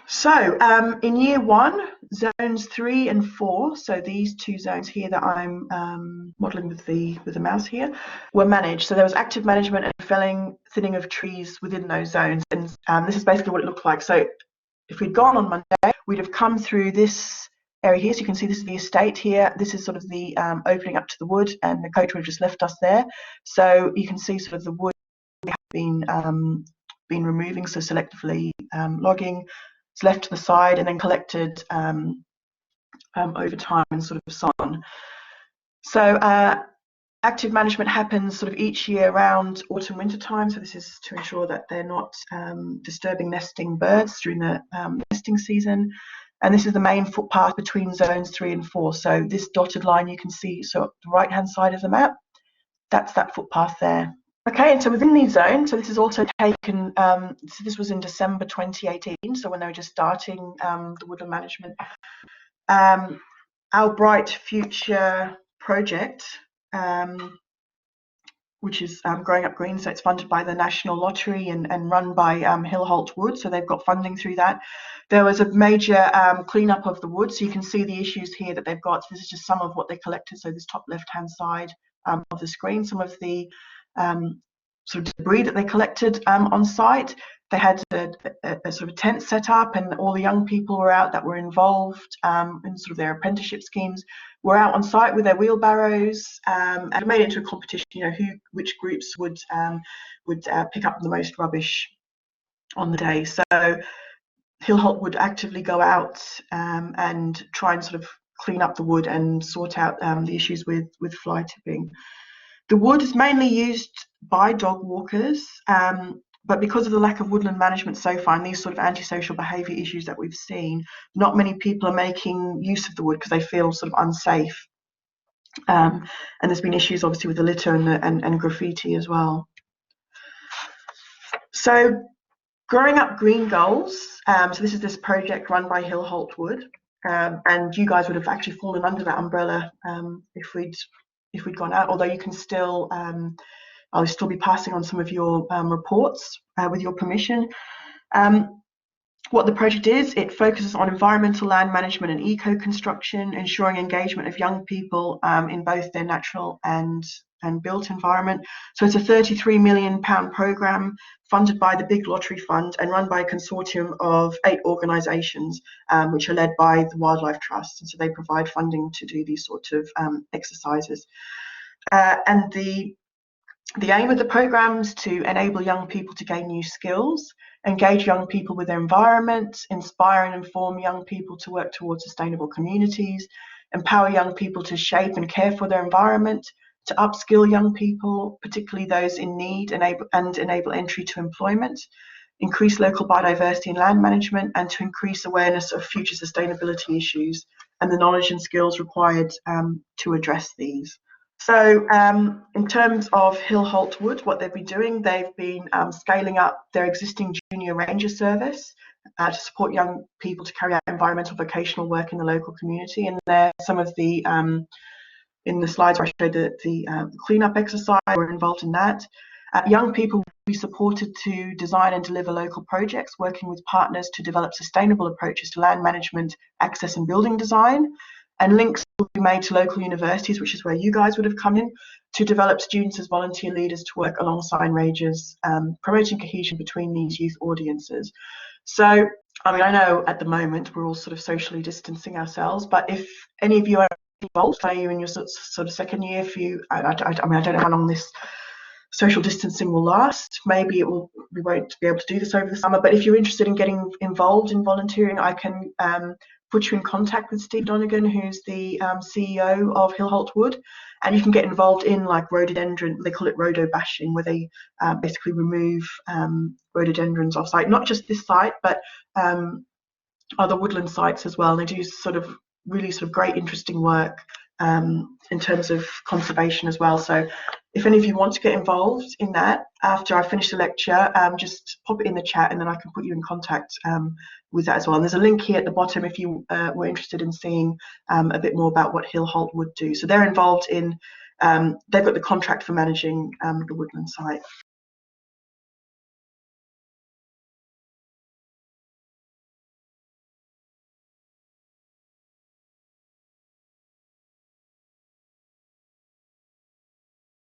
So in year one, zones 3 and 4, so these two zones here that I'm modelling with the mouse here, were managed. So there was active management and felling, thinning of trees within those zones, and this is basically what it looked like. So if we'd gone on Monday, we'd have come through this area here. So you can see this is the estate here. This is sort of the opening up to the wood, and the coach would have just left us there. So you can see sort of the wood we have been removing, so selectively logging. It's left to the side and then collected over time and sort of so on. So active management happens sort of each year around autumn winter time. So this is to ensure that they're not disturbing nesting birds during the nesting season. And this is the main footpath between zones 3 and 4. So this dotted line you can see, so the right hand side of the map, that's that footpath there. Okay, and so within these zones, so this is also taken, so this was in December 2018, so when they were just starting the woodland management. Our Bright Future project, which is Growing Up Green, so it's funded by the National Lottery and run by Hill-Holt Wood, so they've got funding through that. There was a major cleanup of the wood, so you can see the issues here that they've got. So this is just some of what they collected, so this top left-hand side of the screen, some of the sort of debris that they collected on site. They had a sort of tent set up, and all the young people were out that were involved in sort of their apprenticeship schemes were out on site with their wheelbarrows, and made it into a competition. You know, which groups would pick up the most rubbish on the day. So Hill-Holt would actively go out and try and sort of clean up the wood and sort out the issues with fly tipping. The wood is mainly used by dog walkers, but because of the lack of woodland management so far and these sort of antisocial behaviour issues that we've seen, not many people are making use of the wood because they feel sort of unsafe. And there's been issues obviously with the litter and graffiti as well. So Growing Up Green goals, so this is this project run by Hill-Holt Wood, and you guys would have actually fallen under that umbrella if we'd gone out, although you can still, I'll still be passing on some of your reports with your permission. What the project is, it focuses on environmental land management and eco-construction, ensuring engagement of young people in both their natural and built environment. So it's a £33 million programme funded by the Big Lottery Fund and run by a consortium of 8 organisations, which are led by the Wildlife Trust. And so they provide funding to do these sorts of exercises. And the aim of the programme is to enable young people to gain new skills, engage young people with their environment, inspire and inform young people to work towards sustainable communities, empower young people to shape and care for their environment, to upskill young people, particularly those in need, and enable entry to employment, increase local biodiversity and land management, and to increase awareness of future sustainability issues and the knowledge and skills required to address these. So in terms of Hill-Holt Wood, what they've been doing, they've been scaling up their existing junior ranger service to support young people to carry out environmental vocational work in the local community. And there some of the, in the slides where I showed the cleanup exercise, we're involved in that. Young people will be supported to design and deliver local projects, working with partners to develop sustainable approaches to land management, access and building design. And links will be made to local universities, which is where you guys would have come in, to develop students as volunteer leaders to work alongside rangers, promoting cohesion between these youth audiences. So, I mean, I know at the moment we're all sort of socially distancing ourselves, but if any of you are involved, say you're in your sort of second year, if you, I mean, I don't know how long this social distancing will last. Maybe we won't be able to do this over the summer, but if you're interested in getting involved in volunteering, I can put you in contact with Steve Donegan, who's the CEO of Hill-Holt Wood, and you can get involved in like rhododendron, they call it rhodobashing, where they basically remove rhododendrons off site, not just this site, but other woodland sites as well. And they do sort of really sort of great, interesting work in terms of conservation as well. So if any of you want to get involved in that after I finish the lecture, just pop it in the chat and then I can put you in contact with that as well. And there's a link here at the bottom if you were interested in seeing a bit more about what Hill-Holt would do. So they're involved in, they've got the contract for managing the woodland site.